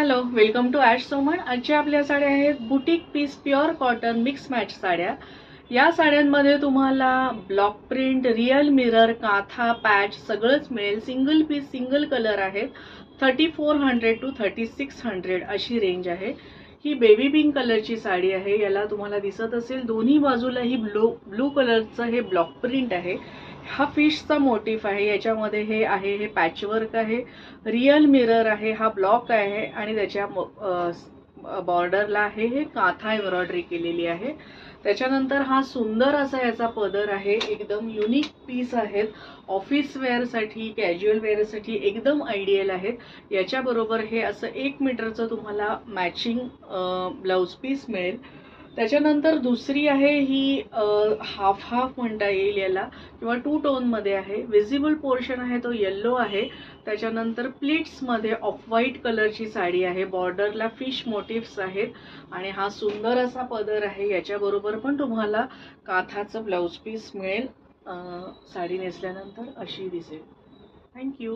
Hello, welcome to Ash Soman. आजच्या आपल्या साड्या आहेत boutique piece pure cotton mix match साड्या. या साड्यांमध्ये तुम्हाला ब्लॉक प्रिंट, रिअल मिरर, काथा, पॅच सगळंच मिळेल. सिंगल पीस सिंगल कलर आहेत. 3400 टू 3600 अशी रेंज आहे. ही बेबी पिंक कलरची साडी आहे. याला तुम्हाला दिसत असेल दोन्ही बाजूला ही ब्लू कलरचं हे ब्लॉक प्रिंट आहे. हा फिशचा मोटिफ आहे. याच्यामध्ये हे आहे, हे पॅचवर्क आहे, रिअल मिरर आहे, हा ब्लॉक आहे आणि त्याच्या बॉर्डरला आहे हे काथा एम्ब्रॉयडरी केलेली आहे. त्याच्यानंतर हा सुंदर असा याचा पदर आहे. एकदम युनिक पीस आहेत. ऑफिस वेअरसाठी, कॅज्युअल वेअरसाठी एकदम आयडियल आहेत. याच्याबरोबर हे असं 1 मीटरचं तुम्हाला मॅचिंग ब्लाउज पीस मिळेल. त्याच्यानंतर दुसरी आहे ही हाफ हाफ म्हणता येईल याला, किंवा 2 टोनमध्ये आहे. विजिबल पोर्शन आहे तो येल्लो आहे. त्याच्यानंतर प्लिट्समध्ये ऑफ व्हाईट कलरची साडी आहे. बॉर्डरला फिश मोटिव्स आहेत आणि हा सुंदर असा पदर आहे. याच्याबरोबर पण तुम्हाला काथाचं ब्लाउज पीस मिळेल. साडी नेसल्यानंतर अशी दिसेल. थँक्यू.